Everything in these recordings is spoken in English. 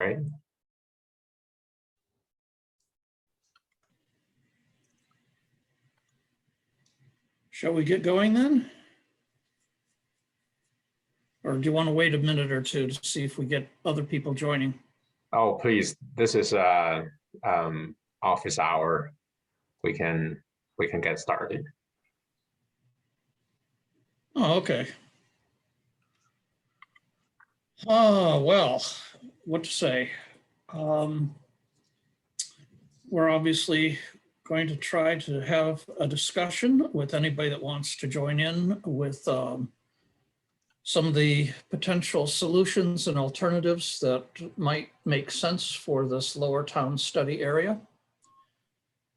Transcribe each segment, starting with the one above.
right? Shall we get going then? Or do you want to wait a minute or two to see if we get other people joining? Oh, please, this is office hour. We can get started. Oh, okay. Oh, well, what to say? We're obviously going to try to have a discussion with anybody that wants to join in with some of the potential solutions and alternatives that might make sense for this lower town study area.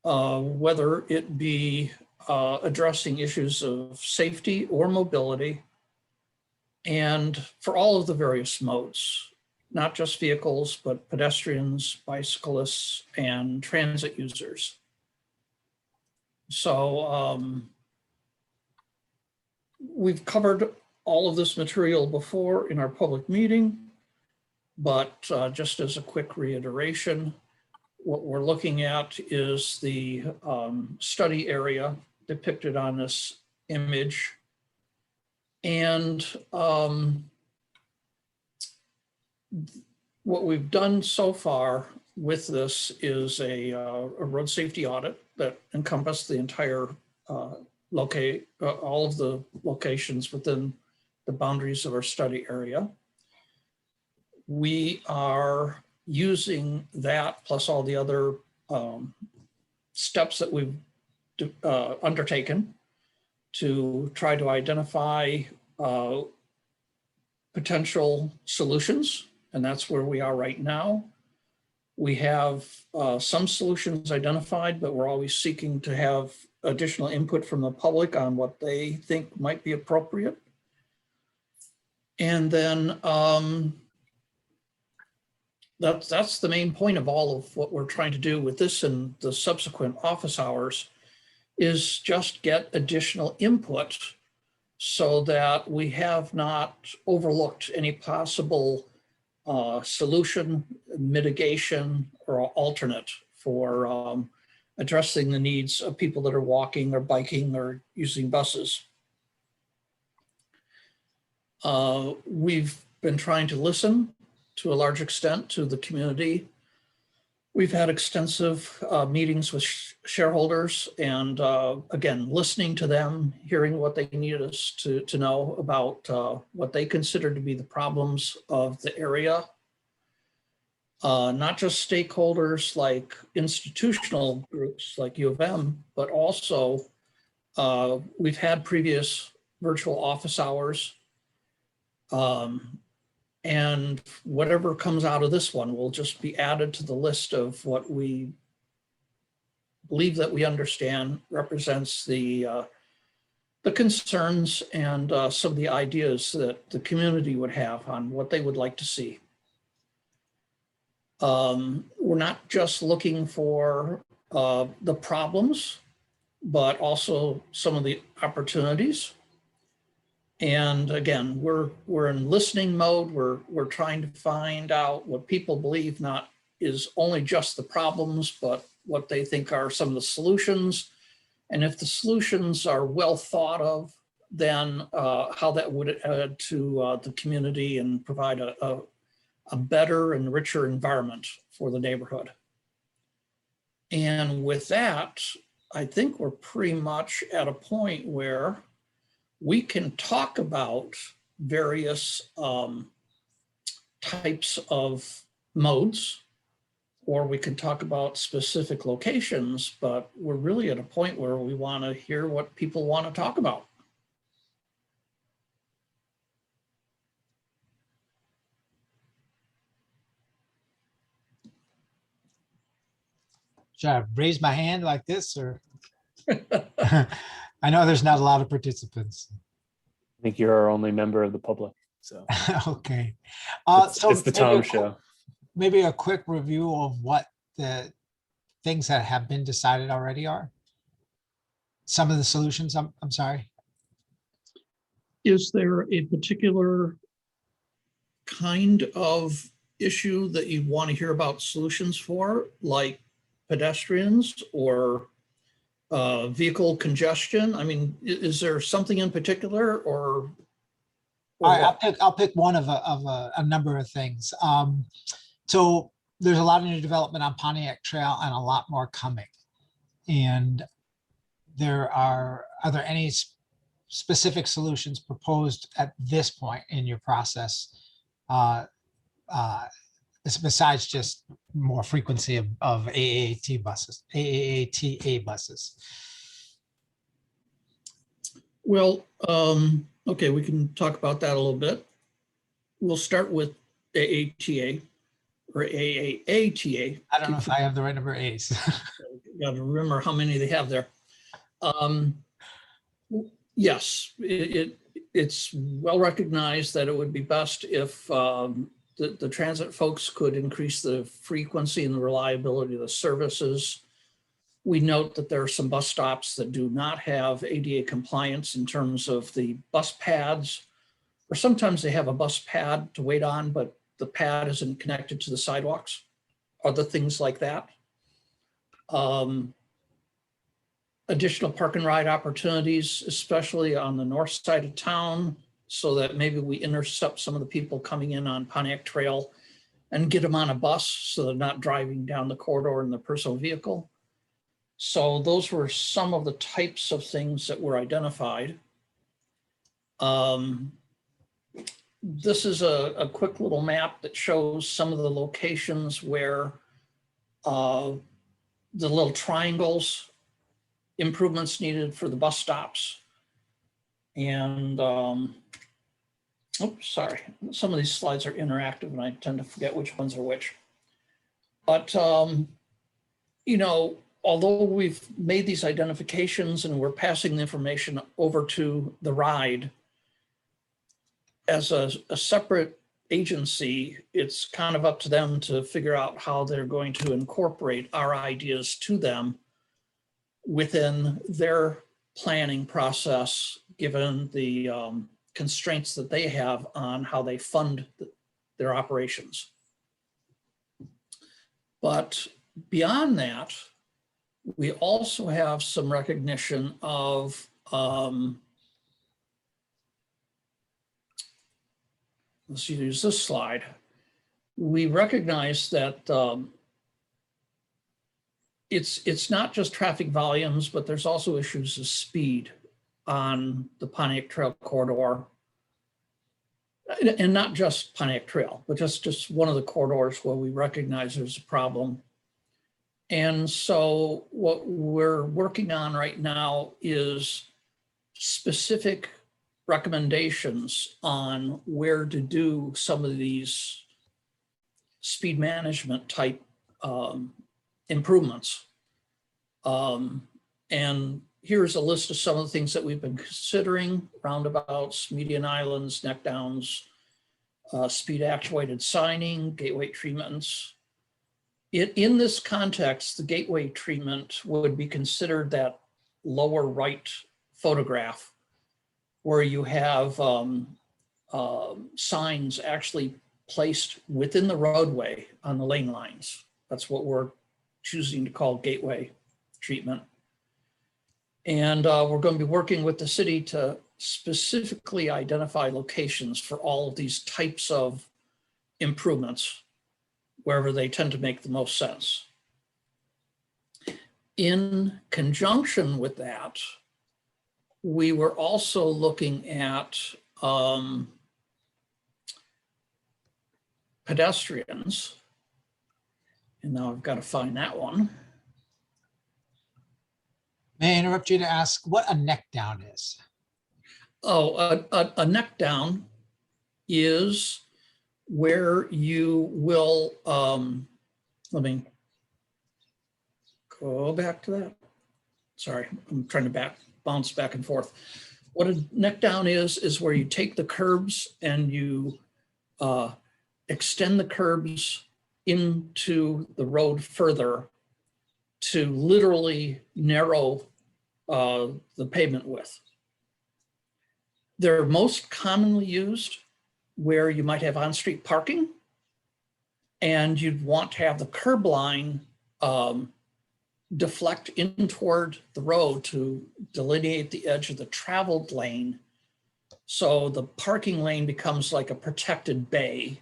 Whether it be addressing issues of safety or mobility, and for all of the various modes, not just vehicles, but pedestrians, bicyclists, and transit users. So we've covered all of this material before in our public meeting, but just as a quick reiteration, what we're looking at is the study area depicted on this image. And what we've done so far with this is a road safety audit that encompassed the entire all of the locations within the boundaries of our study area. We are using that plus all the other steps that we've undertaken to try to identify potential solutions, and that's where we are right now. We have some solutions identified, but we're always seeking to have additional input from the public on what they think might be appropriate. And then that's the main point of all of what we're trying to do with this and the subsequent office hours, is just get additional input so that we have not overlooked any possible solution, mitigation, or alternate for addressing the needs of people that are walking or biking or using buses. We've been trying to listen to a large extent to the community. We've had extensive meetings with shareholders and again, listening to them, hearing what they need us to know about what they consider to be the problems of the area. Not just stakeholders like institutional groups like U of M, but also we've had previous virtual office hours. And whatever comes out of this one will just be added to the list of what we believe that we understand represents the concerns and some of the ideas that the community would have on what they would like to see. We're not just looking for the problems, but also some of the opportunities. And again, we're in listening mode. We're trying to find out what people believe not is only just the problems, but what they think are some of the solutions. And if the solutions are well thought of, then how that would add to the community and provide a better and richer environment for the neighborhood. And with that, I think we're pretty much at a point where we can talk about various types of modes, or we can talk about specific locations, but we're really at a point where we want to hear what people want to talk about. Should I raise my hand like this, or? I know there's not a lot of participants. I think you're our only member of the public, so Okay. it's the maybe Tom show. Maybe a quick review of what the things that have been decided already are. Some of the solutions, I'm sorry. Is there a particular kind of issue that you want to hear about solutions for, like pedestrians or vehicle congestion? I mean, is there something in particular or All right, what? I'll pick one of a number of things. So there's a lot of new development on Pontiac Trail and a lot more coming. And are there any specific solutions proposed at this point in your process? Besides just more frequency of AAT buses, AATA buses. Well, okay, we can talk about that a little bit. We'll start with AATA or AAATA. I don't know if I have the right number of A's. Got to remember how many they have there. Yes, it's well recognized that it would be best if the transit folks could increase the frequency and the reliability of the services. We note that there are some bus stops that do not have ADA compliance in terms of the bus pads, or sometimes they have a bus pad to wait on, but the pad isn't connected to the sidewalks, other things like that. Additional park and ride opportunities, especially on the north side of town, so that maybe we intercept some of the people coming in on Pontiac Trail and get them on a bus so they're not driving down the corridor in their personal vehicle. So those were some of the types of things that were identified. This is a quick little map that shows some of the locations where the little triangles, improvements needed for the bus stops. And, oops, sorry. Some of these slides are interactive and I tend to forget which ones are which. But, you know, although we've made these identifications and we're passing the information over to the ride, as a separate agency, it's kind of up to them to figure out how they're going to incorporate our ideas to them within their planning process, given the constraints that they have on how they fund their operations. But beyond that, we also have some recognition of let's use this slide. We recognize that it's not just traffic volumes, but there's also issues of speed on the Pontiac Trail corridor. And not just Pontiac Trail, but just one of the corridors where we recognize there's a problem. And so what we're working on right now is specific recommendations on where to do some of these speed management type improvements. And here's a list of some of the things that we've been considering: roundabouts, median islands, neck downs, speed actuated signing, gateway treatments. In this context, the gateway treatment would be considered that lower right photograph where you have signs actually placed within the roadway on the lane lines. That's what we're choosing to call gateway treatment. And we're going to be working with the city to specifically identify locations for all of these types of improvements, wherever they tend to make the most sense. In conjunction with that, we were also looking at pedestrians. And now I've got to find that one. May I interrupt you to ask what a neck down is? Oh, a neck down is where you will, let me go back to that. Sorry, I'm trying to bounce back and forth. What a neck down is where you take the curbs and you extend the curbs into the road further to literally narrow the pavement width. They're most commonly used where you might have on-street parking And you'd want to have the curb line deflect in toward the road to delineate the edge of the traveled lane. So the parking lane becomes like a protected bay.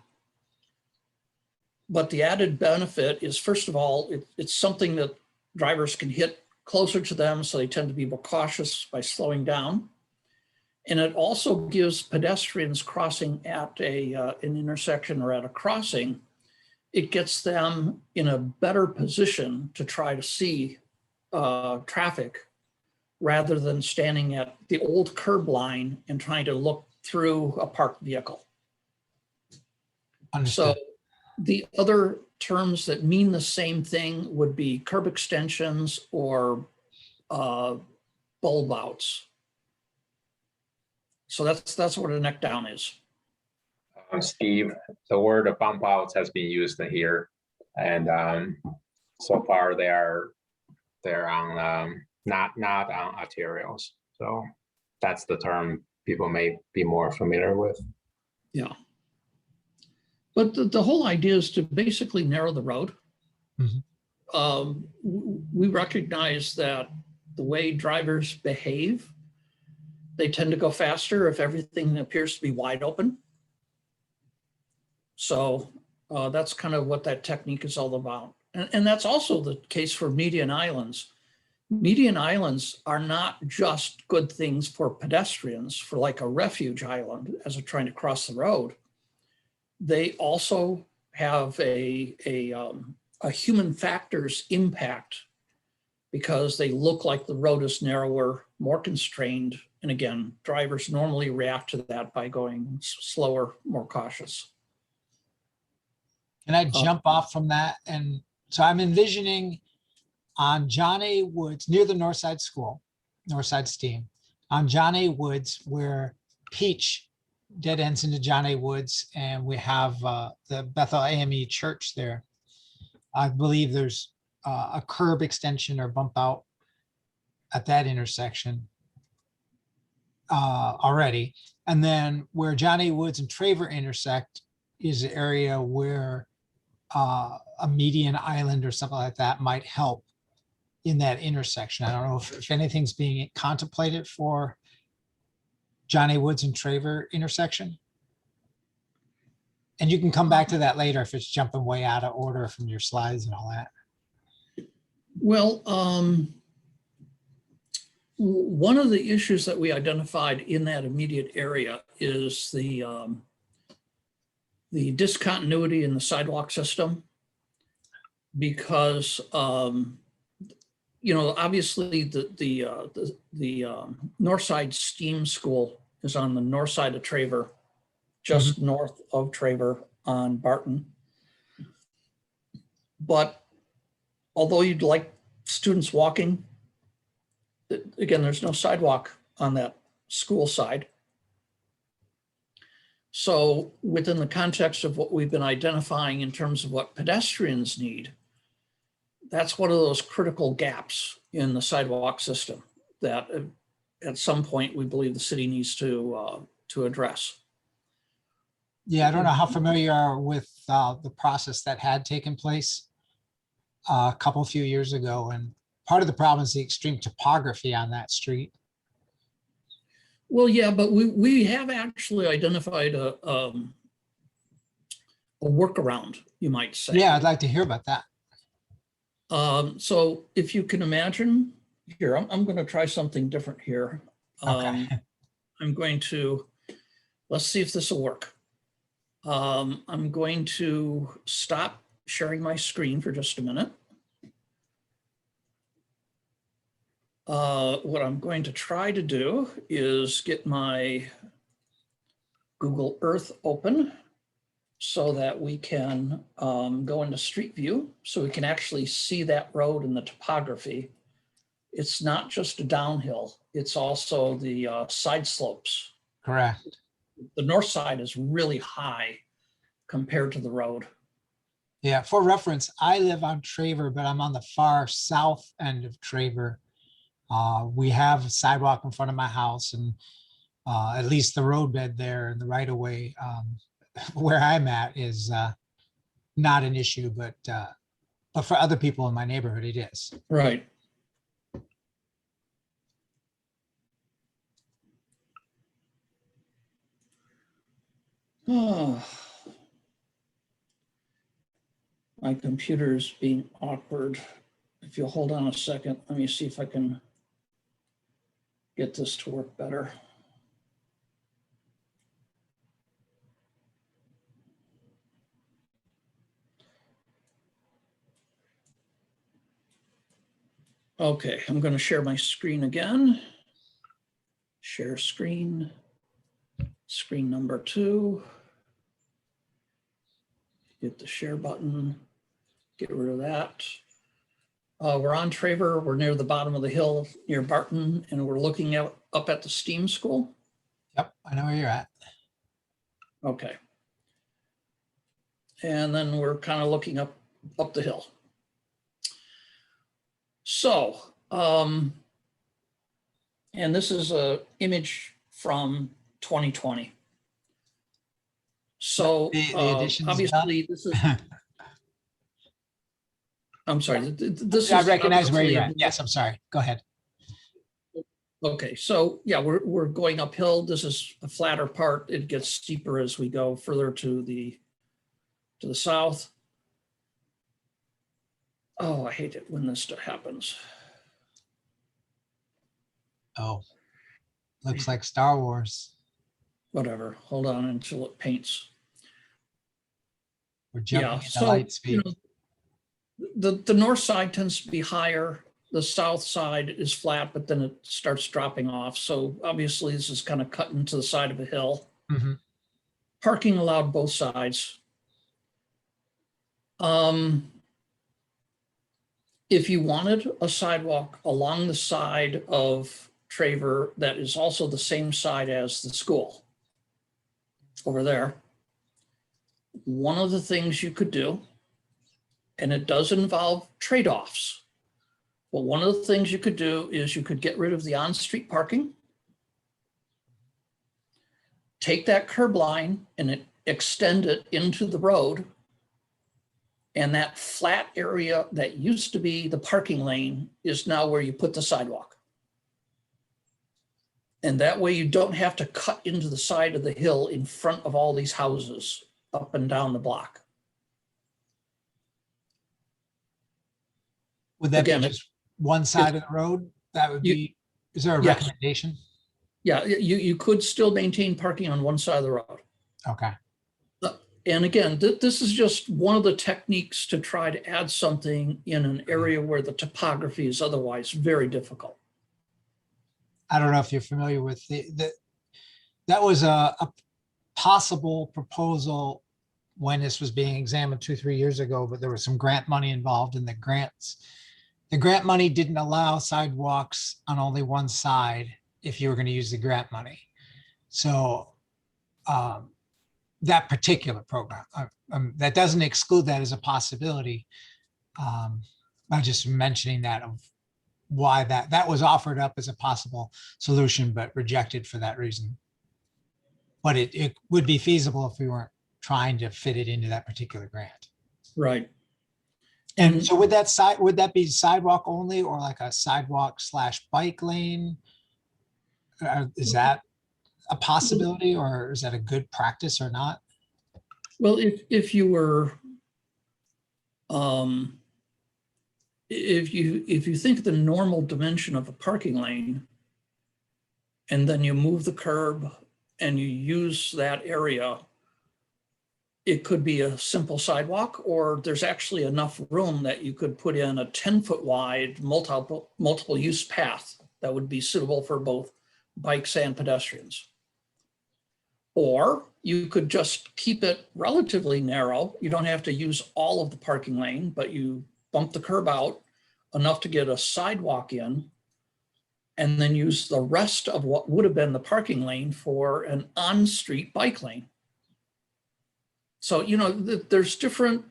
But the added benefit is, first of all, it's something that drivers can hit closer to them, so they tend to be more cautious by slowing down. And it also gives pedestrians crossing at an intersection or at a crossing, it gets them in a better position to try to see traffic rather than standing at the old curb line and trying to look through a parked vehicle. Understood. So the other terms that mean the same thing would be curb extensions or bulb outs. So that's what a neck down is. Steve, the word bump outs has been used here, and so far they're on not on arterials. So that's the term people may be more familiar with. Yeah. But the whole idea is to basically narrow the road. We recognize that the way drivers behave, they tend to go faster if everything appears to be wide open. So that's kind of what that technique is all about. And that's also the case for median islands. Median islands are not just good things for pedestrians, for like a refuge island as they're trying to cross the road. They also have a human factors impact because they look like the road is narrower, more constrained. And again, drivers normally react to that by going slower, more cautious. Can I jump off from that? And so I'm envisioning on John A. Woods, near the Northside School, Northside Steam, on John A. Woods, where Peach dead ends into John A. Woods, and we have the Bethel AME Church there. I believe there's a curb extension or bump out at that intersection already. And then where John A. Woods and Traver intersect is the area where a median island or something like that might help in that intersection. I don't know if anything's being contemplated for John A. Woods and Traver intersection. And you can come back to that later if it's jumping way out of order from your slides and all that. Well, one of the issues that we identified in that immediate area is the discontinuity in the sidewalk system, because obviously the Northside Steam School is on the north side of Traver, just north of Traver on Barton. But although you'd like students walking, again, there's no sidewalk on that school side. So within the context of what we've been identifying in terms of what pedestrians need, that's one of those critical gaps in the sidewalk system that at some point we believe the city needs to address. Yeah, I don't know how familiar you are with the process that had taken place a few years ago. And part of the problem is the extreme topography on that street. Well, yeah, but we have actually identified a workaround, you might say. Yeah, I'd like to hear about that. So if you can imagine here, I'm going to try something different here. Okay. I'm going to, let's see if this will work. I'm going to stop sharing my screen for just a minute. What I'm going to try to do is get my Google Earth open so that we can go into Street View so we can actually see that road and the topography. It's not just a downhill, it's also the side slopes. Correct. The north side is really high compared to the road. Yeah, for reference, I live on Traver, but I'm on the far south end of Traver. We have a sidewalk in front of my house, and at least the roadbed there and the right of way where I'm at is not an issue, but for other people in my neighborhood, it is. Right. Oh. My computer's being awkward. If you'll hold on a second, let me see if I can get this to work better. Okay, I'm going to share my screen again. Share screen. Screen number 2. Hit the share button. Get rid of that. We're on Traver. We're near the bottom of the hill near Barton, and we're looking up at the STEAM school. Yep, I know where you're at. Okay. And then we're kind of looking up the hill. So, and this is a image from 2020. So The addition's obviously this is, I'm sorry, this is. I recognize where obviously you're a- at. Yes, I'm sorry. Go ahead. Okay, so yeah, we're going uphill. This is a flatter part. It gets steeper as we go further to the south. Oh, I hate it when this stuff happens. Oh, looks like Star Wars. Whatever, hold on until it paints. We're jumping Yeah, into so, light speed. the north side tends to be higher. The south side is flat, but then it starts dropping off. So obviously this is kind of cut into the side of a hill. Mhm. Parking allowed both sides. If you wanted a sidewalk along the side of Traver that is also the same side as the school over there, one of the things you could do, and it does involve trade-offs, but one of the things you could do is you could get rid of the on-street parking, take that curb line and extend it into the road, and that flat area that used to be the parking lane is now where you put the sidewalk. And that way you don't have to cut into the side of the hill in front of all these houses up and down the block. Would that be Again, just one side of the road? That would be, is there a Yes. recommendation? Yeah, you could still maintain parking on one side of the road. Okay. And again, this is just one of the techniques to try to add something in an area where the topography is otherwise very difficult. I don't know if you're familiar with that was a possible proposal when this was being examined 2-3 years ago, but there was some grant money involved in the grants. The grant money didn't allow sidewalks on only one side if you were going to use the grant money. So that particular program, that doesn't exclude that as a possibility. I'm just mentioning that of why that was offered up as a possible solution, but rejected for that reason. But it would be feasible if we weren't trying to fit it into that particular grant. Right. And so would that be sidewalk only, or like a sidewalk / bike lane? Is that a possibility, or is that a good practice or not? Well, if you were, if you think the normal dimension of a parking lane, and then you move the curb and you use that area, it could be a simple sidewalk, or there's actually enough room that you could put in a 10-foot wide multiple use path that would be suitable for both bikes and pedestrians. Or you could just keep it relatively narrow. You don't have to use all of the parking lane, but you bump the curb out enough to get a sidewalk in, and then use the rest of what would have been the parking lane for an on-street bike lane. So, there's different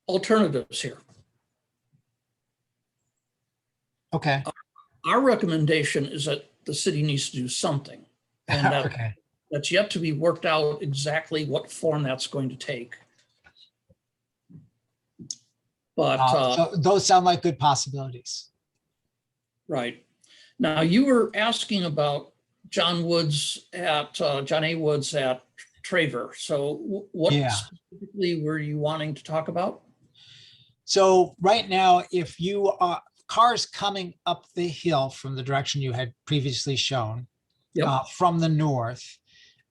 alternatives here. Okay. Our recommendation is that the city needs to do something, and that Okay. that's yet to be worked out exactly what form that's going to take. But, So those sound like good possibilities. right. Now, you were asking about John A. Woods at Traver. So what Yeah. specifically were you wanting to talk about? So right now, if you are cars coming up the hill from the direction you had previously shown, Yep. from the north,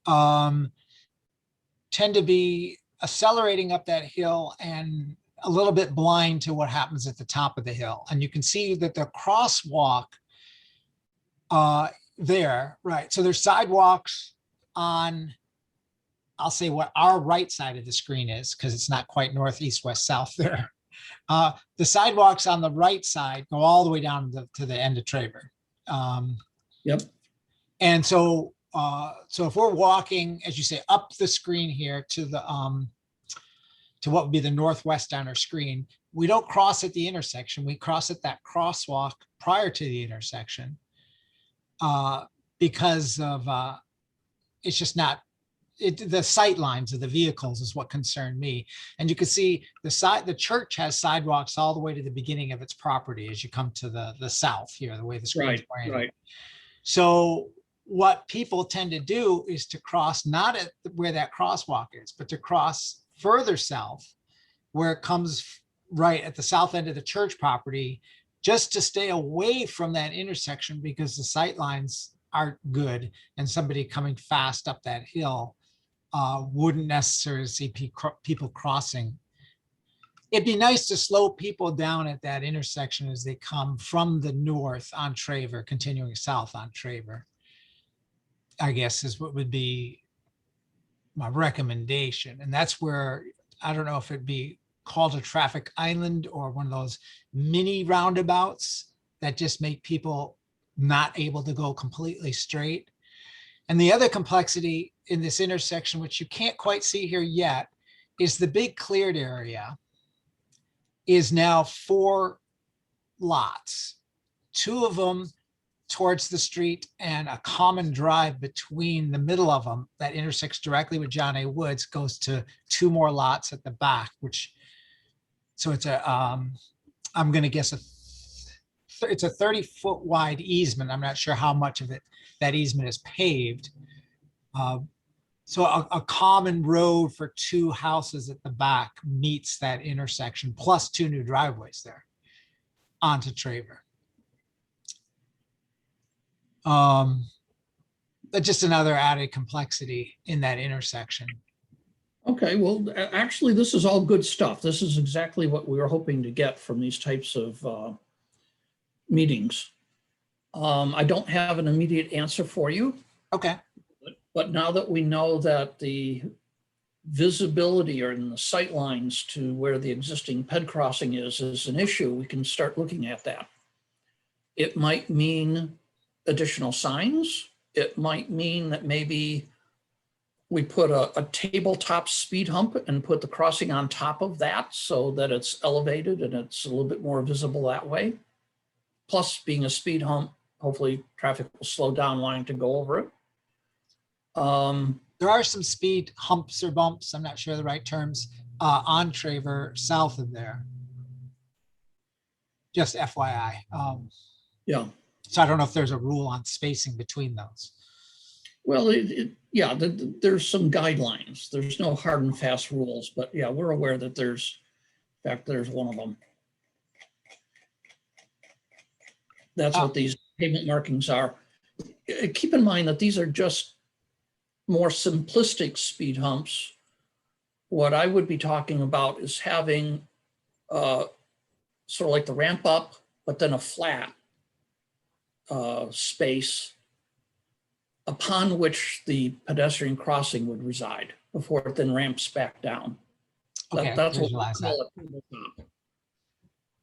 tend to be accelerating up that hill and a little bit blind to what happens at the top of the hill. And you can see that the crosswalk there, right? So there's sidewalks on, I'll say what our right side of the screen is, because it's not quite north, east, west, south there. The sidewalks on the right side go all the way down to the end of Traver. Yep. And so, so if we're walking, as you say, up the screen here to the to what would be the northwest on our screen, we don't cross at the intersection. We cross at that crosswalk prior to the intersection because of it's just not. The sight lines of the vehicles is what concerned me. And you can see the church has sidewalks all the way to the beginning of its property as you come to the south here, the way the screen's pointed. Right. So what people tend to do is to cross not at where that crosswalk is, but to cross further south where it comes right at the south end of the church property, just to stay away from that intersection because the sight lines aren't good and somebody coming fast up that hill wouldn't necessarily see people crossing. It'd be nice to slow people down at that intersection as they come from the north on Traver, continuing south on Traver, I guess is what would be my recommendation. And that's where, I don't know if it'd be called a traffic island or one of those mini roundabouts that just make people not able to go completely straight. And the other complexity in this intersection, which you can't quite see here yet, is the big cleared area is now 4 lots, 2 of them towards the street and a common drive between the middle of them that intersects directly with John A. Woods goes to 2 more lots at the back, which, so it's a, I'm going to guess it's a 30-foot wide easement. I'm not sure how much of it that easement is paved. So a common road for 2 houses at the back meets that intersection, plus 2 new driveways there onto Traver. But just another added complexity in that intersection. Okay, well, actually, this is all good stuff. This is exactly what we were hoping to get from these types of meetings. I don't have an immediate answer for you. Okay. But now that we know that the visibility or in the sight lines to where the existing ped crossing is an issue, we can start looking at that. It might mean additional signs. It might mean that maybe we put a tabletop speed hump and put the crossing on top of that so that it's elevated and it's a little bit more visible that way. Plus, being a speed hump, hopefully traffic will slow down wanting to go over it. There are some speed humps or bumps, I'm not sure the right terms, on Traver south of there. Just FYI. Yeah. So I don't know if there's a rule on spacing between those. Well, yeah, there's some guidelines. There's no hard and fast rules, but yeah, we're aware that there's, in fact, there's one of them. That's what these pavement markings are. Keep in mind that these are just more simplistic speed humps. What I would be talking about is having sort of like the ramp up, but then a flat space upon which the pedestrian crossing would reside before it then ramps back down. Okay, That's what we call a tabletop.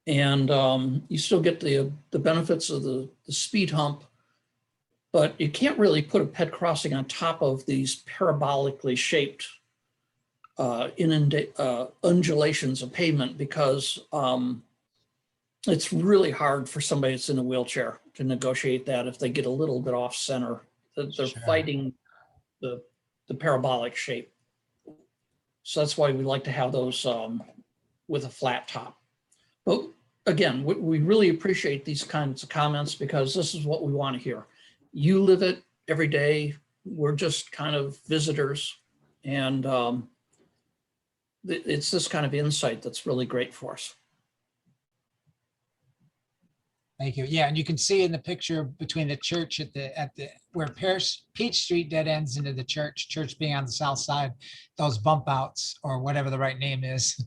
And you still get the benefits of the speed hump, but you can't really put a ped crossing on top of these parabolically shaped undulations of pavement because it's really hard for somebody that's in a wheelchair to negotiate that if they get a little bit off center. They're Sure. fighting the parabolic shape. So that's why we like to have those with a flat top. But again, we really appreciate these kinds of comments because this is what we want to hear. You live it every day. We're just kind of visitors. And it's this kind of insight that's really great for us. Thank you. Yeah, and you can see in the picture between the church at the where Peach Street dead ends into the church being on the south side, those bump outs or whatever the right name is.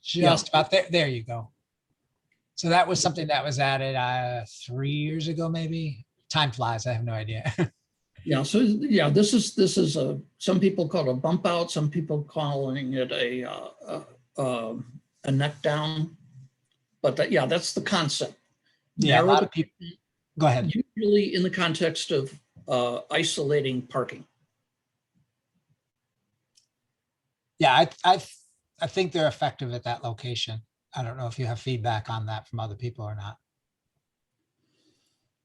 Just about there. There you go. So that was something that was added 3 years ago, maybe. Time flies. I have no idea. Yeah. So yeah, this is a, some people call it a bump out. Some people calling it a neck down. But yeah, that's the concept. Yeah, a lot of people. Go ahead. Usually in the context of isolating parking. Yeah, I think they're effective at that location. I don't know if you have feedback on that from other people or not.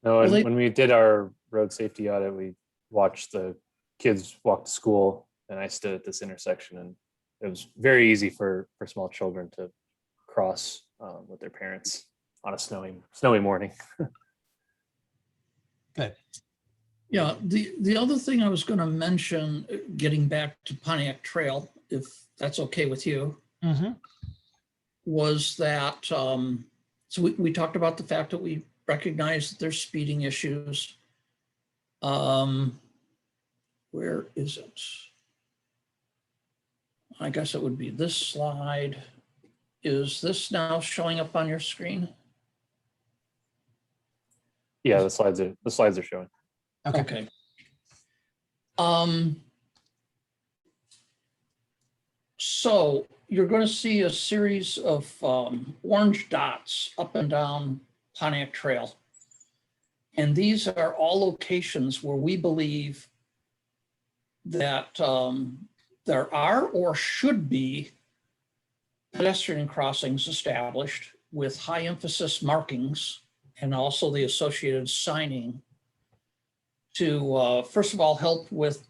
No, Well, and when we did our road safety audit, we watched the kids walk to school, and I stood at this intersection, and it was very easy for small children to cross with their parents on a snowy morning. Good. Yeah, the other thing I was going to mention, getting back to Pontiac Trail, if that's okay with you, was that, so we talked about the fact that we recognize that there's speeding issues. Where is it? I guess it would be this slide. Is this now showing up on your screen? Yeah, the slides are showing. Okay. So you're going to see a series of orange dots up and down Pontiac Trail. And these are all locations where we believe that there are or should be pedestrian crossings established with high emphasis markings and also the associated signing to, first of all, help with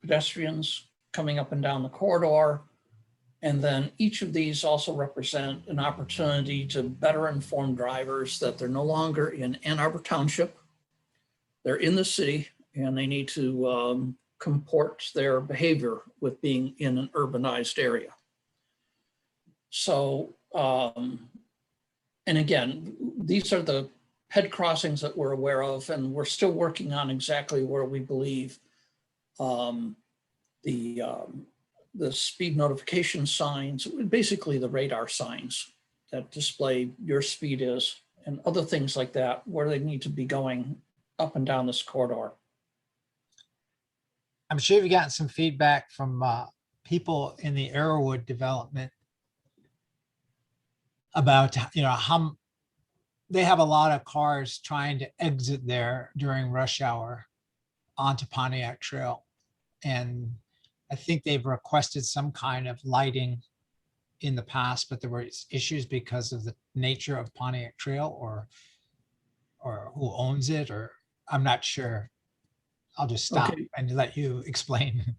pedestrians coming up and down the corridor. And then each of these also represent an opportunity to better inform drivers that they're no longer in Ann Arbor Township. They're in the city and they need to comport their behavior with being in an urbanized area. So, and again, these are the head crossings that we're aware of, and we're still working on exactly where we believe the speed notification signs, basically the radar signs that display your speed is, and other things like that, where they need to be going up and down this corridor. I'm sure you've gotten some feedback from people in the Arrowwood development about, how they have a lot of cars trying to exit there during rush hour onto Pontiac Trail. And I think they've requested some kind of lighting in the past, but there were issues because of the nature of Pontiac Trail or who owns it, or I'm not sure. I'll just stop and let you explain.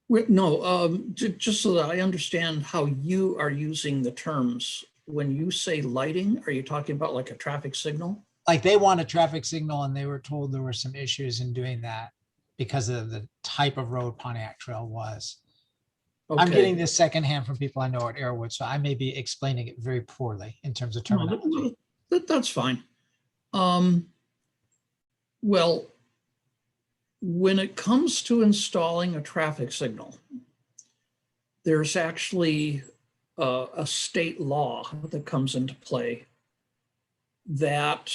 No, just so that I understand how you are using the terms. When you say lighting, are you talking about like a traffic signal? Like they want a traffic signal and they were told there were some issues in doing that because of the type of road Pontiac Trail was. Okay. I'm getting this secondhand from people I know at Arrowwood, so I may be explaining it very poorly in terms of terminology. No, that's fine. Well, when it comes to installing a traffic signal, there's actually a state law that comes into play that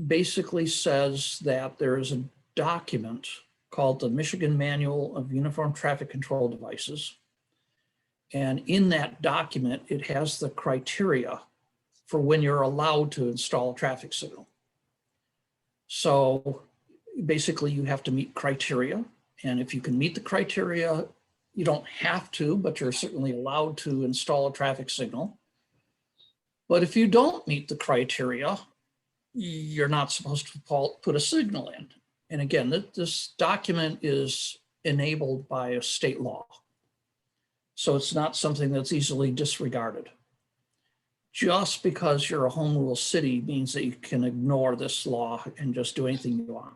basically says that there is a document called the Michigan Manual of Uniform Traffic Control Devices. And in that document, it has the criteria for when you're allowed to install a traffic signal. So basically you have to meet criteria. And if you can meet the criteria, you don't have to, but you're certainly allowed to install a traffic signal. But if you don't meet the criteria, you're not supposed to put a signal in. And again, this document is enabled by a state law. So it's not something that's easily disregarded. just because you're a home rule city means that you can ignore this law and just do anything you want.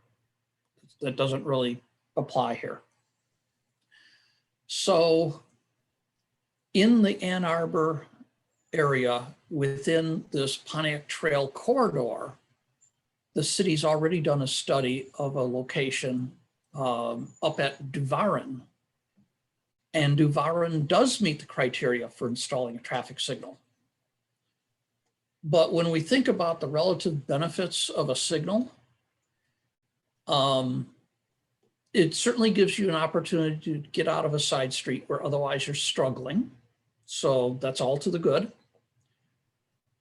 That doesn't really apply here. So in the Ann Arbor area within this Pontiac Trail corridor, the city's already done a study of a location up at Duvarin. And Duvarin does meet the criteria for installing a traffic signal. But when we think about the relative benefits of a signal, it certainly gives you an opportunity to get out of a side street where otherwise you're struggling. So that's all to the good.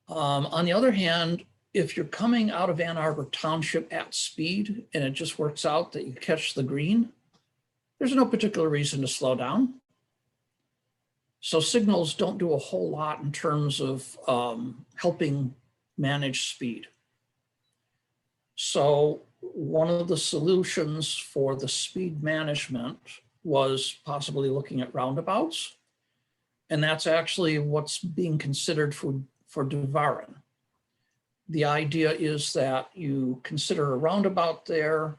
On the other hand, if you're coming out of Ann Arbor Township at speed and it just works out that you catch the green, there's no particular reason to slow down. So signals don't do a whole lot in terms of helping manage speed. So one of the solutions for the speed management was possibly looking at roundabouts. And that's actually what's being considered for Duvarin. The idea is that you consider a roundabout there.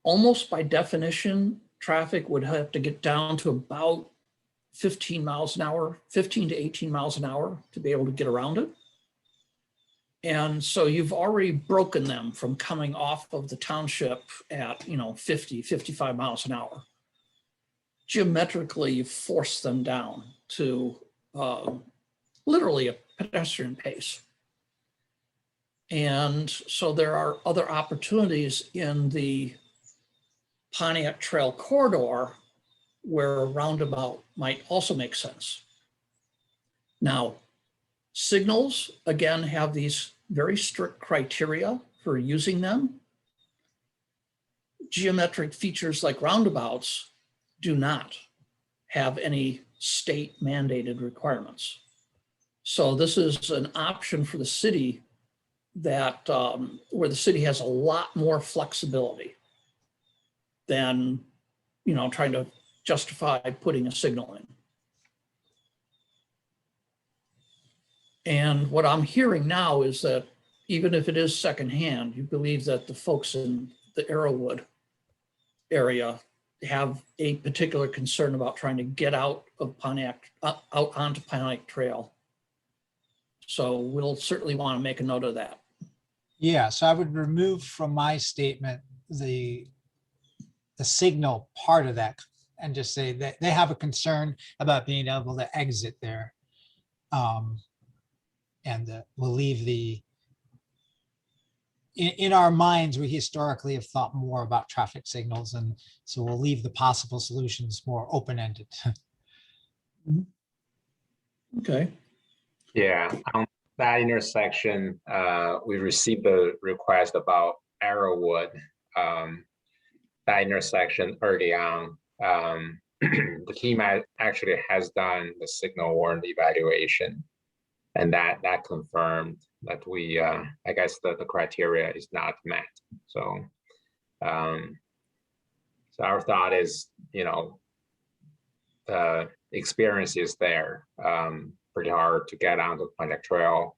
Almost by definition, traffic would have to get down to about 15 miles an hour, 15 to 18 miles an hour to be able to get around it. And so you've already broken them from coming off of the township at 50, 55 miles an hour. Geometrically, you force them down to literally a pedestrian pace. And so there are other opportunities in the Pontiac Trail corridor where a roundabout might also make sense. Now, signals, again, have these very strict criteria for using them. Geometric features like roundabouts do not have any state mandated requirements. So this is an option for the city that where the city has a lot more flexibility than trying to justify putting a signal in. And what I'm hearing now is that even if it is secondhand, you believe that the folks in the Arrowwood area have a particular concern about trying to get out of Pontiac, out onto Pontiac Trail. So we'll certainly want to make a note of that. Yeah, so I would remove from my statement the signal part of that and just say that they have a concern about being able to exit there. And we'll leave in our minds, we historically have thought more about traffic signals, and so we'll leave the possible solutions more open-ended. Okay. Yeah, on that intersection, we received a request about Arrowwood. That intersection early on, the team actually has done the signal warrant evaluation, and that confirmed that we, I guess the criteria is not met. So, so our thought is, the experience is there. Pretty hard to get onto Pontiac Trail.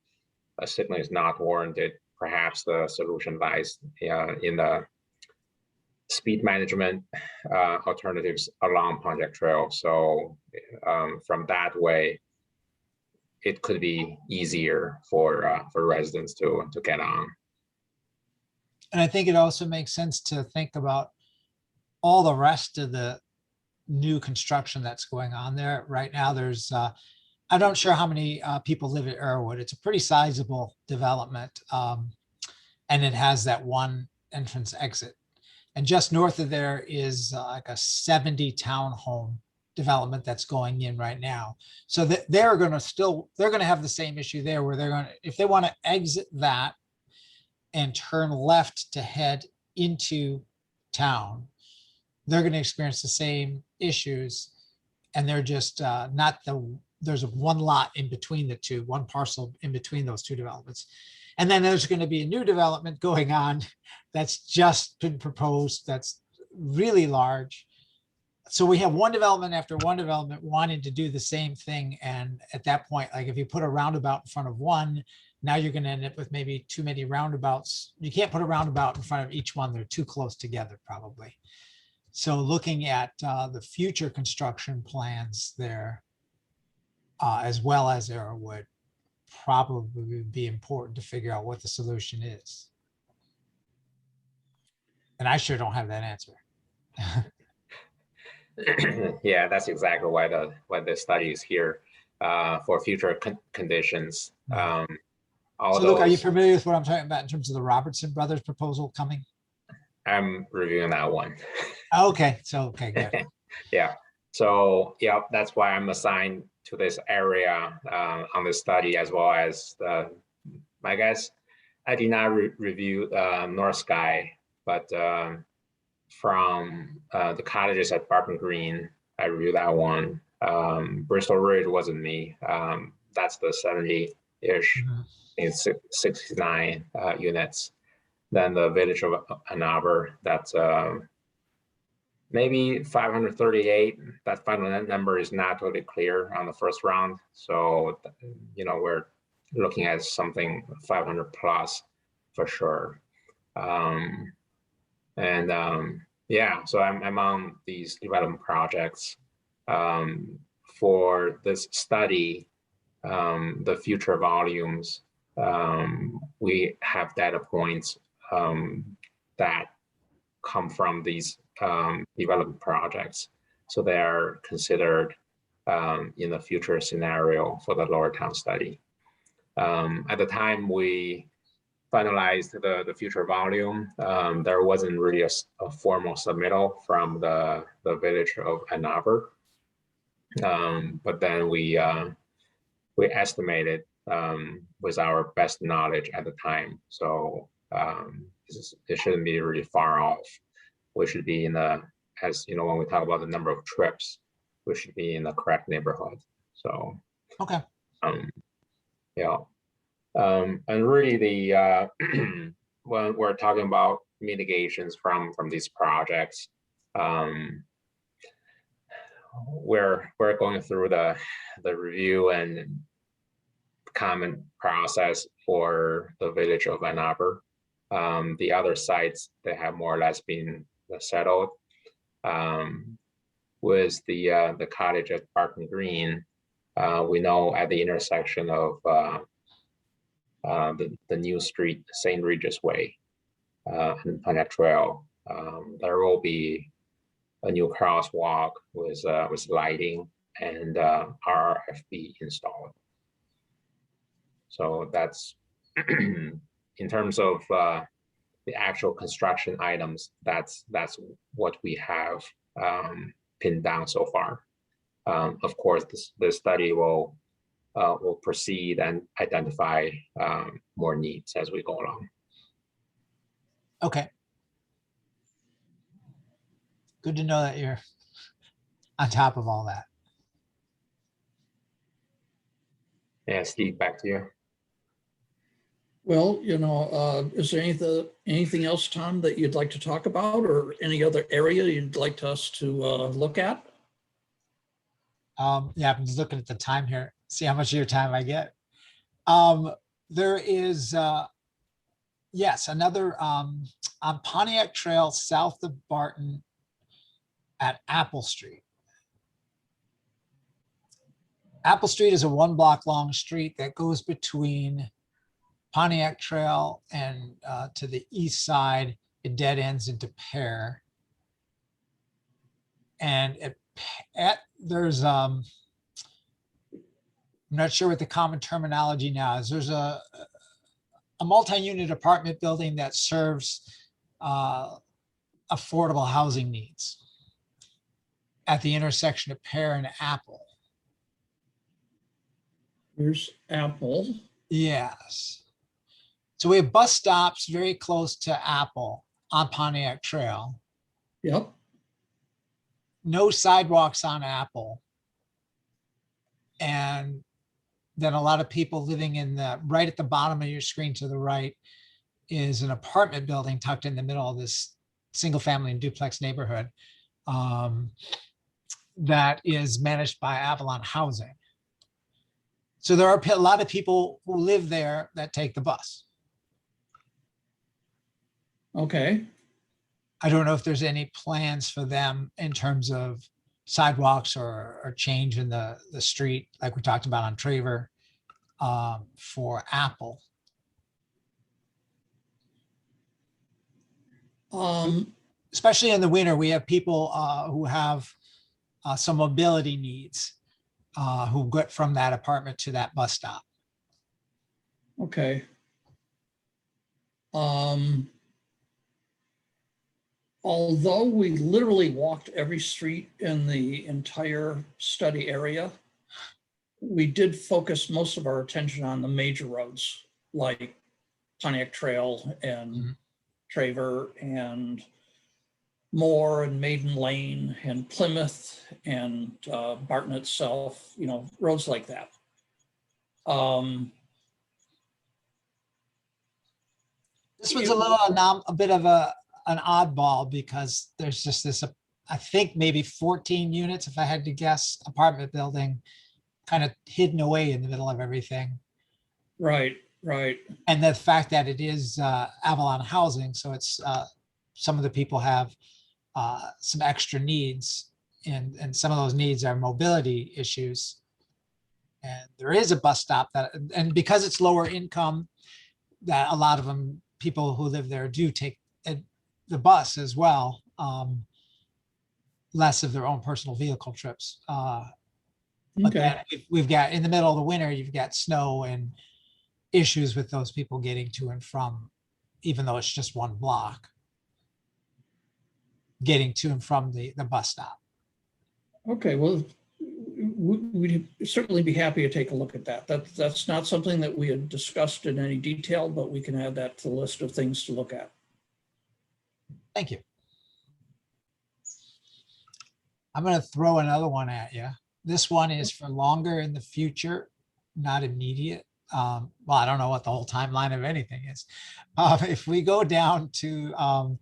A signal is not warranted. Perhaps the solution lies in the speed management alternatives along Pontiac Trail. So from that way, it could be easier for residents to get on. And I think it also makes sense to think about all the rest of the new construction that's going on there right now. There's, I'm not sure how many people live at Arrowwood. It's a pretty sizable development, and it has that one entrance exit. And just north of there is like a 70 townhome development that's going in right now. So that they're going to have the same issue there, where they're going to, if they want to exit that and turn left to head into town, they're going to experience the same issues. And they're just there's one lot in between the two, one parcel in between those two developments. And then there's going to be a new development going on that's just been proposed, that's really large. so we have one development after one development wanting to do the same thing. And at that point, like if you put a roundabout in front of one, now you're going to end up with maybe too many roundabouts. You can't put a roundabout in front of each one. They're too close together probably. So looking at the future construction plans there, as well as there would probably be important to figure out what the solution is. And I sure don't have that answer. Yeah, that's exactly why the study is here, for future conditions. All So Luke, are you those, familiar with what I'm talking about in terms of the Robertson Brothers proposal coming? I'm reviewing that one. Okay, so, okay, good. Yeah, so yeah, that's why I'm assigned to this area on the study, as well as I guess I did not review North Sky, but from the cottages at Barton Green, I reviewed that one. Bristol Ridge wasn't me. That's the 70-ish, Mhm. it's 69 units. Then the village of Ann Arbor, that's maybe 538. That final number is not totally clear on the first round. So, we're looking at something 500 plus for sure. Yeah, so I'm on these development projects for this study, the future volumes. We have data points that come from these development projects. So they are considered in the future scenario for the Lower Town study. At the time we finalized the future volume, there wasn't really a formal submittal from the village of Ann Arbor. But then we estimated with our best knowledge at the time. So it shouldn't be really far off. We should be in the, as you know, when we talk about the number of trips, we should be in the correct neighborhood. So, Okay, yeah. And really the, when we're talking about mitigations from these projects, we're going through the review and comment process for the village of Ann Arbor. The other sites, they have more or less been settled. With the cottage at Barton Green, we know at the intersection of the new street, St. Regis Way, and Pontiac Trail, there will be a new crosswalk with lighting and RFB installed. So that's in terms of the actual construction items, that's what we have pinned down so far. Of course, this study will proceed and identify more needs as we go along. okay. Good to know that you're on top of all that. Yeah, Steve, back to you. Well, is there anything else, Tom, that you'd like to talk about, or any other area you'd like us to look at? Yeah, I'm just looking at the time here, see how much of your time I get. There is, yes, another on Pontiac Trail south of Barton at Apple Street. Apple Street is a 1 block long street that goes between Pontiac Trail and to the east side, it dead ends into Pear. And there's, I'm not sure what the common terminology now is. There's a multi-unit apartment building that serves affordable housing needs at the intersection of Pear and Apple. Here's Apple. Yes. So we have bus stops very close to Apple on Pontiac Trail. Yep. No sidewalks on Apple. And then a lot of people living in the, right at the bottom of your screen to the right is an apartment building tucked in the middle of this single family and duplex neighborhood. that is managed by Avalon Housing. So there are a lot of people who live there that take the bus. Okay. I don't know if there's any plans for them in terms of sidewalks or change in the street, like we talked about on Traver, for Apple. Especially in the winter, we have people who have some mobility needs who get from that apartment to that bus stop. Okay. Although we literally walked every street in the entire study area, we did focus most of our attention on the major roads like Pontiac Trail and Traver and Moore and Maiden Lane and Plymouth and Barton itself, you know, roads like that. This was a bit of an oddball because there's just this, I think maybe 14 units, if I had to guess, apartment building kind of hidden away in the middle of everything. Right, right. And the fact that it is Avalon Housing, so it's some of the people have some extra needs, and some of those needs are mobility issues. And there is a bus stop and because it's lower income, that a lot of them, people who live there, do take the bus as well, less of their own personal vehicle trips. But then we've got, in the middle of the winter, you've got snow and issues with those people getting to and from, even though it's just one block, getting to and from the bus stop. Okay, well, we'd certainly be happy to take a look at that. That's not something that we had discussed in any detail, but we can add that to the list of things to look at. Thank you. I'm going to throw another one at you. This one is for longer in the future, not immediate. Well, I don't know what the whole timeline of anything is. If we go down to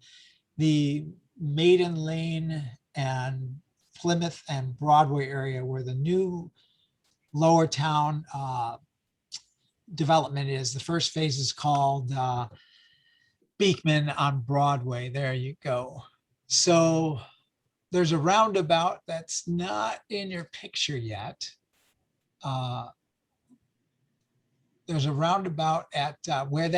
the Maiden Lane and Plymouth and Broadway area where the new Lower Town development is, the first phase is called Beekman on Broadway. There you go. So there's a roundabout that's not in your picture yet. There's a roundabout at where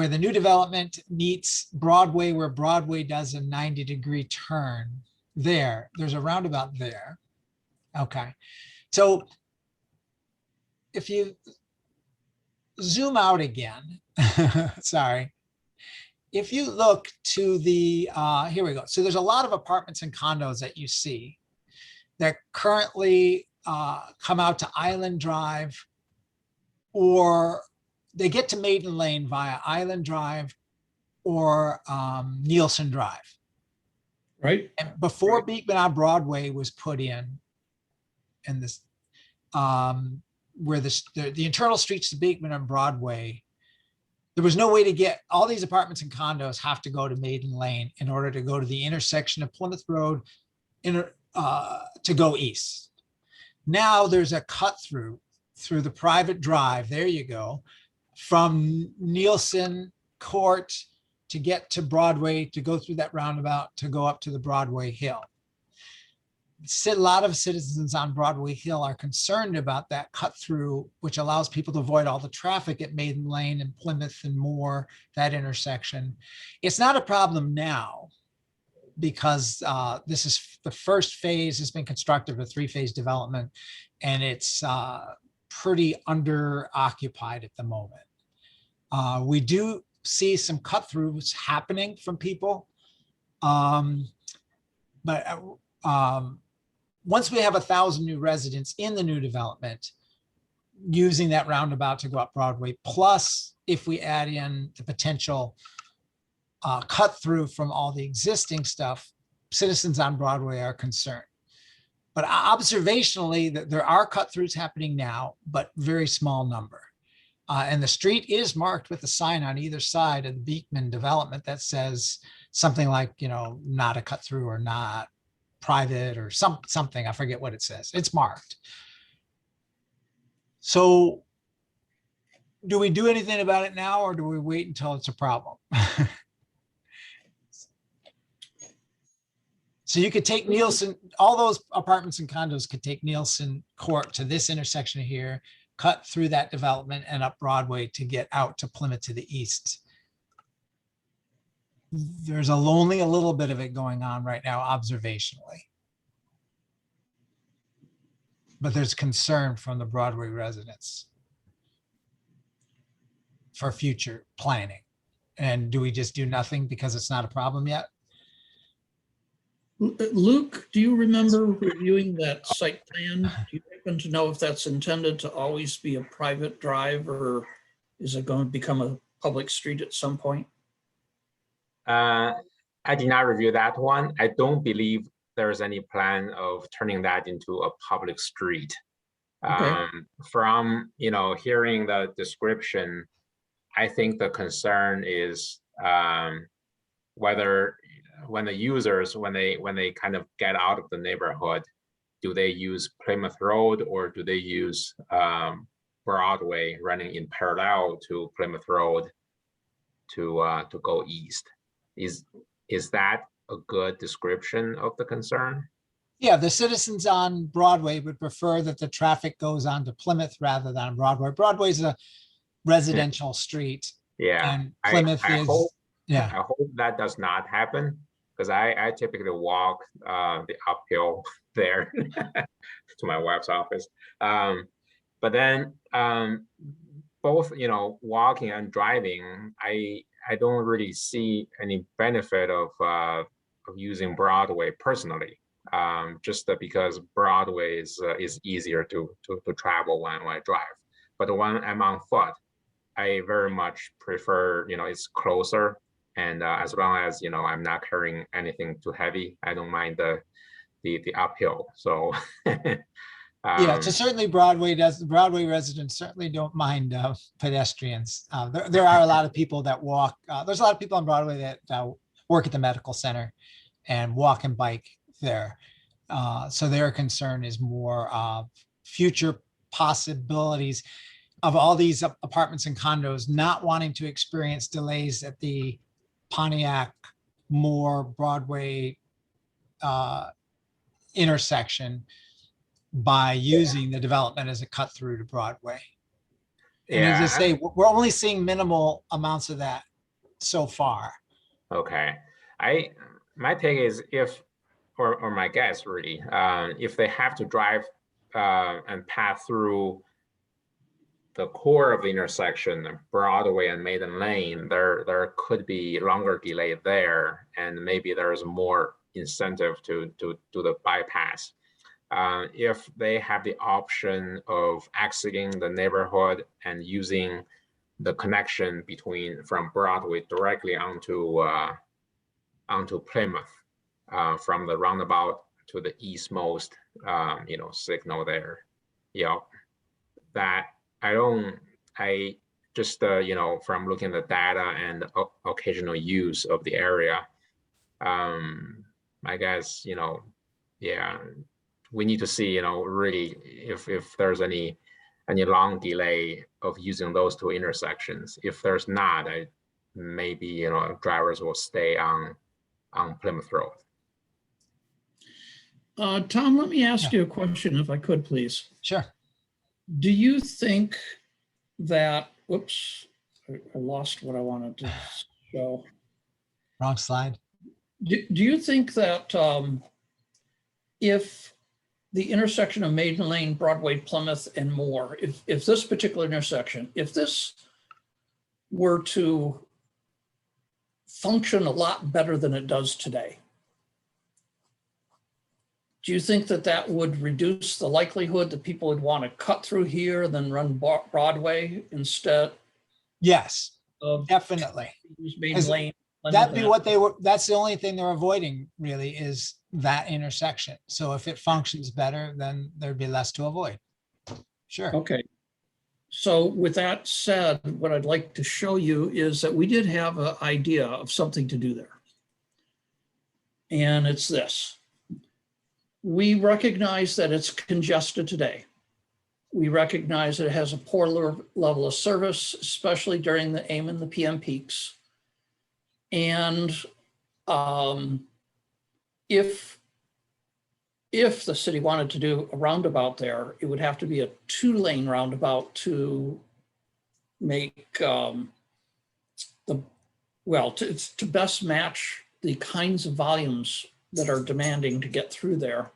the new development meets Broadway, where Broadway does a 90-degree turn. There's a roundabout there. Okay. So if you zoom out again, sorry. If you look to the, here we go. So there's a lot of apartments and condos that you see that currently come out to Island Drive, or they get to Maiden Lane via Island Drive or Nielsen Drive. Right. And before Beekman on Broadway was put in, and this, where the internal streets to Beekman on Broadway, there was no way to get, all these apartments and condos have to go to Maiden Lane in order to go to the intersection of Plymouth Road to go east. Now there's a cut through the private drive. There you go. From Nielsen Court to get to Broadway, to go through that roundabout, to go up to the Broadway Hill. A lot of citizens on Broadway Hill are concerned about that cut through, which allows people to avoid all the traffic at Maiden Lane and Plymouth and Moore, that intersection. It's not a problem now because this is the first phase has been constructed, a 3-phase development, and it's pretty under occupied at the moment. We do see some cut throughs happening from people. But once we have 1,000 new residents in the new development, using that roundabout to go up Broadway, plus if we add in the potential cut through from all the existing stuff, citizens on Broadway are concerned. But observationally, that there are cut throughs happening now, but very small number. And the street is marked with a sign on either side of the Beekman development that says something like, not a cut through or not private or something. I forget what it says. It's marked. So do we do anything about it now, or do we wait until it's a problem? So you could take Nielsen, all those apartments and condos could take Nielsen Court to this intersection here, cut through that development and up Broadway to get out to Plymouth to the east. There's only a little bit of it going on right now observationally. But there's concern from the Broadway residents for future planning. And do we just do nothing because it's not a problem yet? Luke, do you remember reviewing that site plan? Do you happen to know if that's intended to always be a private drive, or is it going to become a public street at some point? I did not review that one. I don't believe there's any plan of turning that into a public street. Okay. From hearing the description, I think the concern is whether when the users, when they kind of get out of the neighborhood, do they use Plymouth Road or do they use Broadway running in parallel to Plymouth Road to go east? Is that a good description of the concern? Yeah, the citizens on Broadway would prefer that the traffic goes on to Plymouth rather than Broadway. Broadway's a residential street. Yeah, And Plymouth I is, hope, yeah. I hope that does not happen, because I typically walk the uphill there to my wife's office. But then both walking and driving, I don't really see any benefit of using Broadway personally, just because Broadway is easier to travel when I drive. But when I'm on foot, I very much prefer, it's closer, and as long as I'm not carrying anything too heavy, I don't mind the uphill. So Yeah, so certainly Broadway residents certainly don't mind pedestrians. There are a lot of people that walk. There's a lot of people on Broadway that work at the medical center and walk and bike there. So their concern is more future possibilities of all these apartments and condos not wanting to experience delays at the Pontiac Moore Broadway intersection by using the development as a cut through to Broadway. And as I say, we're only seeing minimal amounts of that so far. Okay. My take is or my guess really, if they have to drive and pass through the core of the intersection, Broadway and Maiden Lane, there could be longer delay there, and maybe there's more incentive to do the bypass. If they have the option of exiting the neighborhood and using the connection from Broadway directly onto Plymouth, from the roundabout to the eastmost signal there, that I just from looking at the data and occasional use of the area, I guess we need to see really if there's any long delay of using those two intersections. If there's not, maybe drivers will stay on Plymouth Road. Tom, let me ask you a question, if I could, please. Sure. Do you think that, whoops, I lost what I wanted to show. Wrong slide. Do you think that if the intersection of Maiden Lane, Broadway, Plymouth, and Moore, if this particular intersection, if this were to function a lot better than it does today, do you think that would reduce the likelihood that people would want to cut through here and then run Broadway instead? Yes, of definitely. Maiden Lane? That'd be what they were. That's the only thing they're avoiding really, is that intersection. So if it functions better, then there'd be less to avoid. Sure. Okay. So with that said, what I'd like to show you is that we did have an idea of something to do there. And it's this. We recognize that it's congested today. We recognize that it has a poor level of service, especially during the AM and the PM peaks. And if the city wanted to do a roundabout there, it would have to be a 2-lane roundabout to make to best match the kinds of volumes that are demanding to get through there.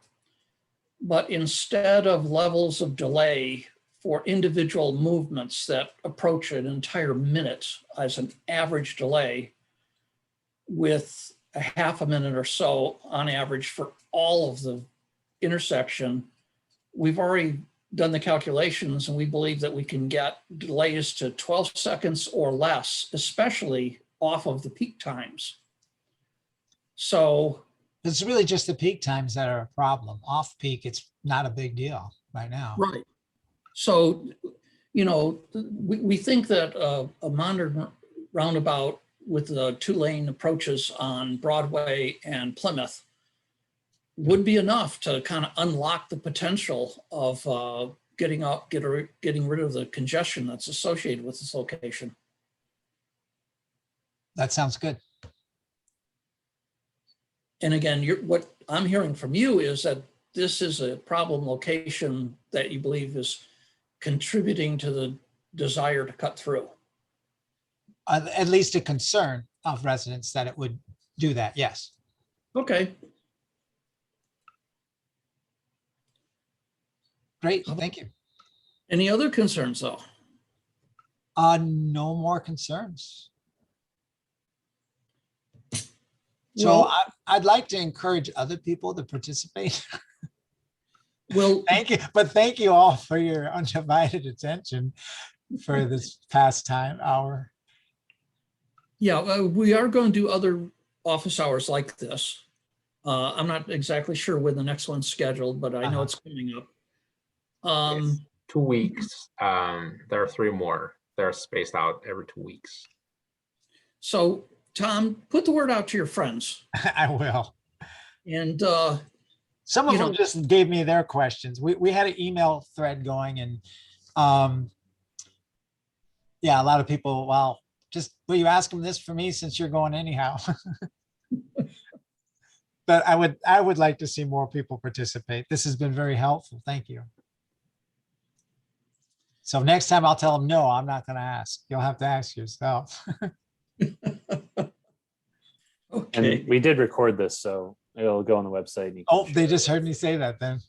But instead of levels of delay for individual movements that approach an entire minute as an average delay, with a half a minute or so on average for all of the intersection, we've already done the calculations and we believe that we can get delays to 12 seconds or less, especially off of the peak times. So It's really just the peak times that are a problem. Off peak, it's not a big deal right now. right. So, you know, we think that a modern roundabout with the 2-lane approaches on Broadway and Plymouth would be enough to kind of unlock the potential of getting rid of the congestion that's associated with this location. That sounds good. And again, what I'm hearing from you is that this is a problem location that you believe is contributing to the desire to cut through. At least a concern of residents that it would do that, yes. Okay, Great, thank you. any other concerns though? No more concerns. So Well- I'd like to encourage other people to participate. Well, Thank you, but thank you all for your undivided attention for this past hour. yeah, we are going to do other office hours like this. I'm not exactly sure when the next one's scheduled, but I know it's coming up. It's 2 weeks. There are 3 more. They're spaced out every 2 weeks. So Tom, put the word out to your friends. I will. And Some of You them know- just gave me their questions. We had an email thread going and yeah, a lot of people, well, just, will you ask them this for me since you're going anyhow? But I would like to see more people participate. This has been very helpful. Thank you. So next time I'll tell them, no, I'm not going to ask. You'll have to ask yourself. okay, And we did record this, so it'll go on the website. and you can Oh, they share just it. heard me say that then.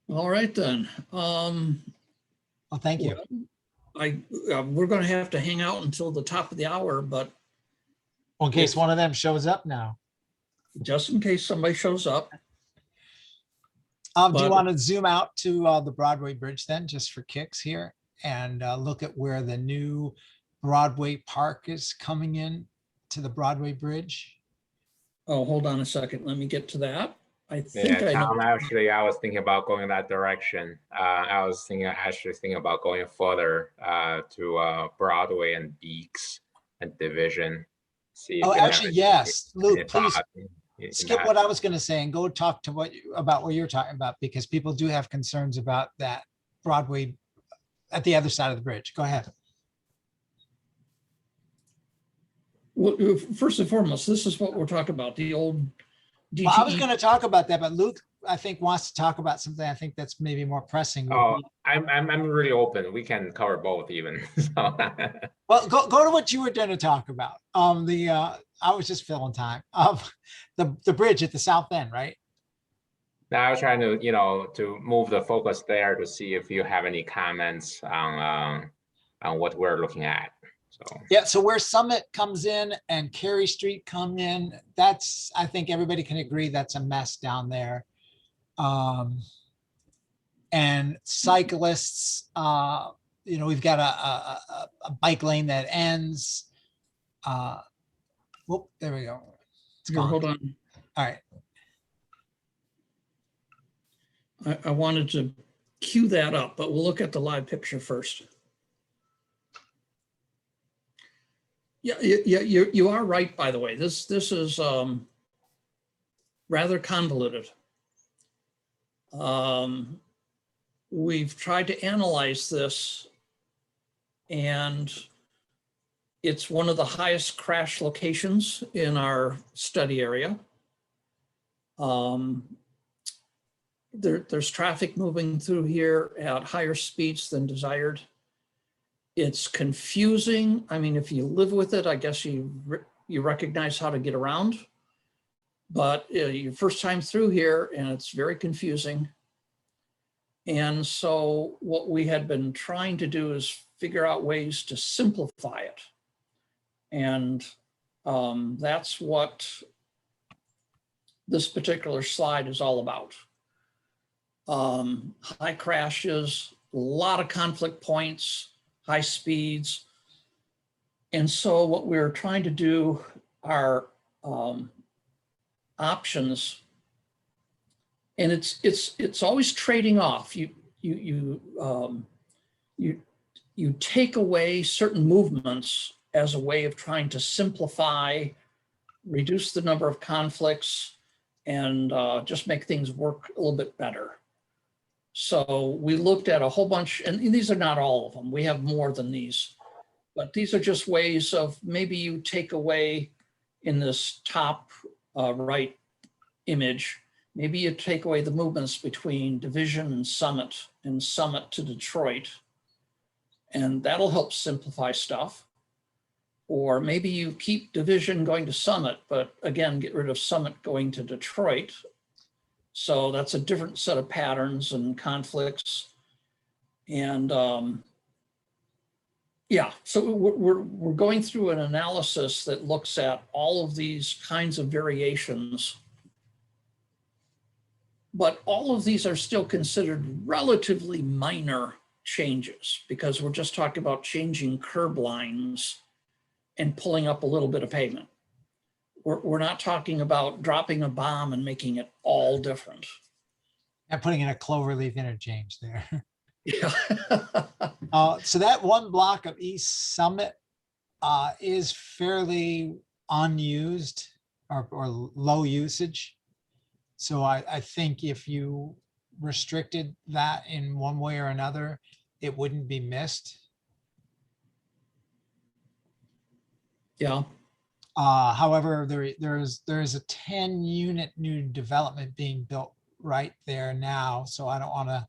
all right then. Well, thank you. We're going to have to hang out until the top of the hour, but Well, in case Yes. one of them shows up now. just in case somebody shows up. Do you But- want to zoom out to the Broadway Bridge then, just for kicks here, and look at where the new Broadway Park is coming in to the Broadway Bridge? Oh, hold on a second. Let me get to that. I think Yeah, I know. Tom, actually, I was thinking about going that direction. I was thinking about going further to Broadway and Beeks and Division. See if Oh, you have actually, any- yes. any Luke, please thought in skip that. what I was going to say and go talk to about what you're talking about, because people do have concerns about that Broadway at the other side of the bridge. Go ahead. Well, first and foremost, this is what we're talking about, the old Well, I was DTE. going to talk about that, but Luke, I think, wants to talk about something I think that's maybe more pressing. would Oh, be- I'm really open. We can cover both even. So, Well, go to what you were going to talk about. I was just filling time of the bridge at the south end, right? now I was trying to, to move the focus there to see if you have any comments on what we're looking at. So, Yeah. So where Summit comes in and Cary Street come in, that's, I think everybody can agree that's a mess down there. And cyclists, we've got a bike lane that ends. Whoop, there we go. It's Here, gone. hold on. All right. I wanted to cue that up, but we'll look at the live picture first. Yeah, you are right, by the way. This is rather convoluted. We've tried to analyze this, and it's one of the highest crash locations in our study area. There's traffic moving through here at higher speeds than desired. It's confusing. I mean, if you live with it, I guess you recognize how to get around. But your first time through here, and it's very confusing. And so what we had been trying to do is figure out ways to simplify it. And that's what this particular slide is all about. High crashes, a lot of conflict points, high speeds. And so what we're trying to do are options, and it's always trading off. You take away certain movements as a way of trying to simplify, reduce the number of conflicts, and just make things work a little bit better. So we looked at a whole bunch, and these are not all of them. We have more than these, but these are just ways of maybe you take away in this top right image, maybe you take away the movements between Division and Summit to Detroit, and that'll help simplify stuff. Or maybe you keep Division going to Summit, but again, get rid of Summit going to Detroit. So that's a different set of patterns and conflicts. And yeah, so we're going through an analysis that looks at all of these kinds of variations. But all of these are still considered relatively minor changes because we're just talking about changing curb lines and pulling up a little bit of pavement. We're not talking about dropping a bomb and making it all different. And putting in a cloverleaf interchange there. Yeah. So that one block of East Summit is fairly unused or low usage. So I think if you restricted that in one way or another, it wouldn't be missed. Yeah. However, there is a 10-unit new development being built right there now. So I don't want to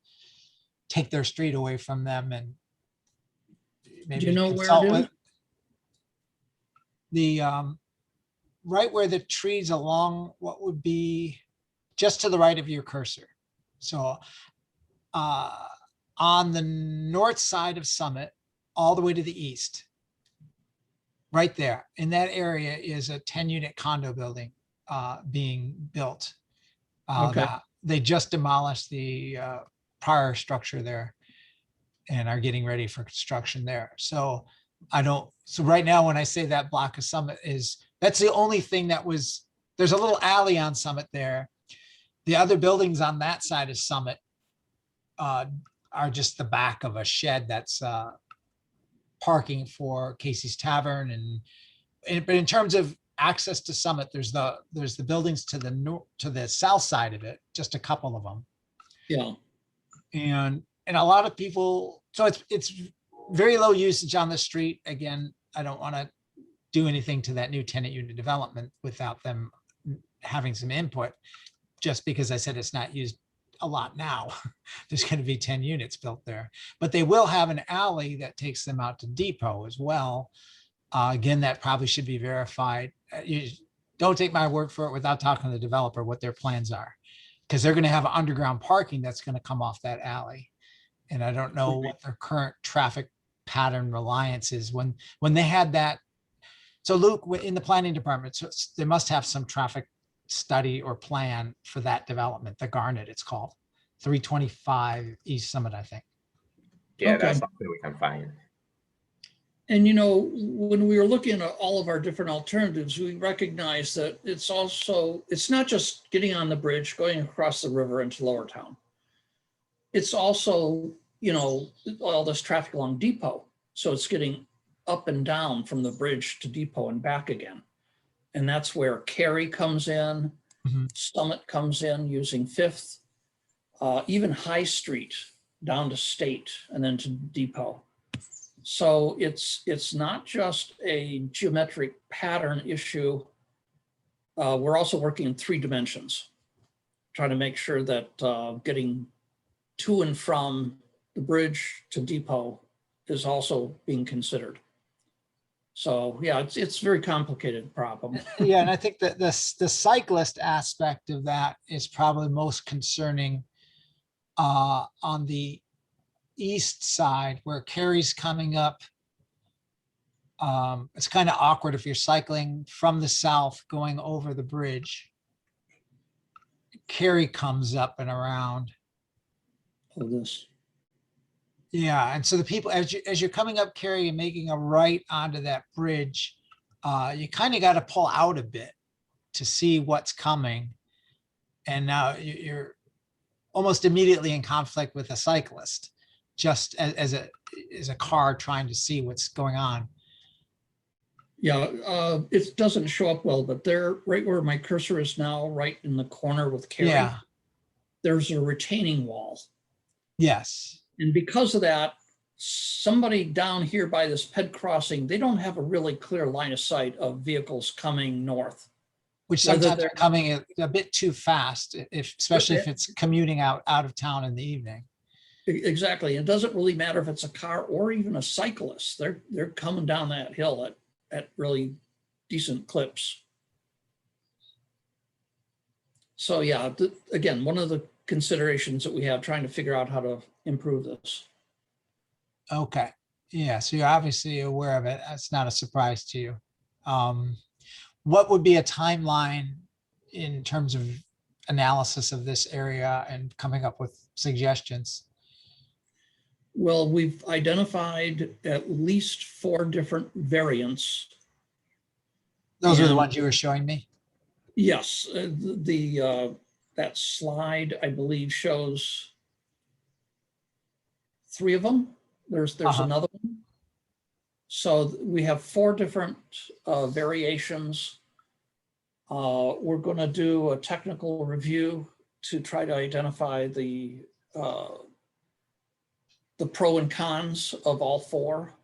take their street away from them and maybe Do you know consult where, with the right where the trees along what would be just to the right of your cursor. So on the north side of Summit, all the way to the east, right there in that area is a 10-unit condo building being built. Okay. They just demolished the prior structure there and are getting ready for construction there. So right now when I say that block of Summit that's the only thing there's a little alley on Summit there. The other buildings on that side of Summit are just the back of a shed that's parking for Casey's Tavern, but in terms of access to Summit, there's the buildings to the south side of it, just a couple of them. Yeah. And a lot of people, so it's very low usage on the street. Again, I don't want to do anything to that new tenant unit development without them having some input, just because I said it's not used a lot now. There's going to be 10 units built there, but they will have an alley that takes them out to Depot as well. Again, that probably should be verified. You don't take my word for it without talking to the developer what their plans are, because they're going to have underground parking that's going to come off that alley. And I don't know what their current traffic pattern reliance is when they had that. So Luke, in the planning department, so they must have some traffic study or plan for that development, the Garnet it's called, 325 East Summit, I think. Yeah, Okay. that's something we can find. And when we were looking at all of our different alternatives, we recognized that it's not just getting on the bridge, going across the river into Lower Town. it's also, all this traffic along Depot. So it's getting up and down from the bridge to Depot and back again. And that's where Cary comes in, Mhm. Summit comes in using Fifth, even High Street down to State and then to Depot. So it's not just a geometric pattern issue. We're also working in 3 dimensions, trying to make sure that getting to and from the bridge to Depot is also being considered. So yeah, it's a very complicated problem. Yeah, and I think that the cyclist aspect of that is probably most concerning on the east side where Cary's coming up. It's kind of awkward if you're cycling from the south going over the bridge. Cary comes up and around. Of this. Yeah, and so the people, as you're coming up Cary and making a right onto that bridge, you kind of got to pull out a bit to see what's coming. And now you're almost immediately in conflict with a cyclist, just as a car trying to see what's going on. Yeah, it doesn't show up well, but there, right where my cursor is now, right in the corner with Cary, Yeah, there's a retaining wall. yes. And because of that, somebody down here by this ped crossing, they don't have a really clear line of sight of vehicles coming north. Which Whether sometimes they're- are coming a bit too fast, especially if it's commuting out of town in the evening. Exactly. It doesn't really matter if it's a car or even a cyclist. They're coming down that hill at really decent clips. So yeah, again, one of the considerations that we have trying to figure out how to improve this. Okay, yeah, so you're obviously aware of it. That's not a surprise to you. What would be a timeline in terms of analysis of this area and coming up with suggestions? Well, we've identified at least 4 different variants. Those are the And- ones you were showing me? Yes, that slide, I believe, shows 3 of them. There's Uh-huh. another one. So we have 4 different variations. We're going to do a technical review to try to identify the pro and cons of all 4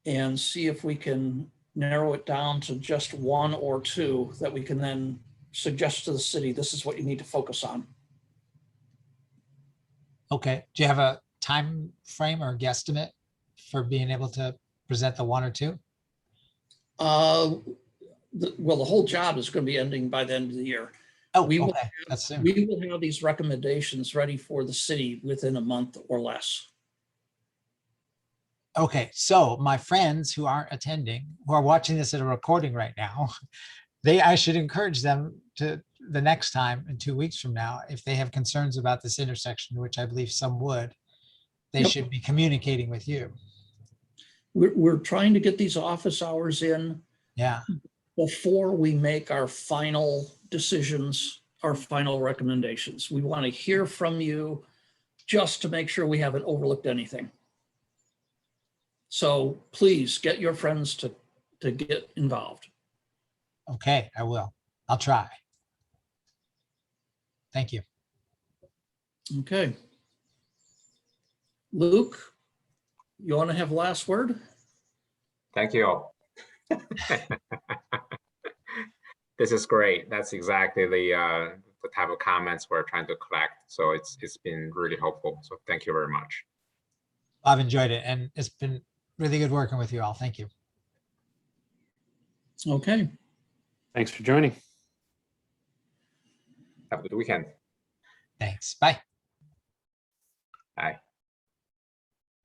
and see if we can narrow it down to just 1 or 2 that we can then suggest to the city, this is what you need to focus on. Okay, do you have a time frame or guesstimate for being able to present the 1 or 2? Well, the whole job is going to be ending by the end of the year. Oh, We will okay, that's soon. We will have these recommendations ready for the city within a month or less. Okay, so my friends who aren't attending, who are watching this at a recording right now, I should encourage them to the next time in 2 weeks from now, if they have concerns about this intersection, which I believe some would, they Yep. should be communicating with you. We're trying to get these office hours in Yeah, before we make our final decisions, our final recommendations. We want to hear from you just to make sure we haven't overlooked anything. So please get your friends to get involved. okay, I will. I'll try. Thank you. Okay. Luke, you want to have last word? Thank you. This is great. That's exactly the type of comments we're trying to collect. So it's been really helpful. So thank you very much. I've enjoyed it, and it's been really good working with you all. Thank you. Okay. Thanks for joining. Have a good weekend. Thanks. Bye. Bye.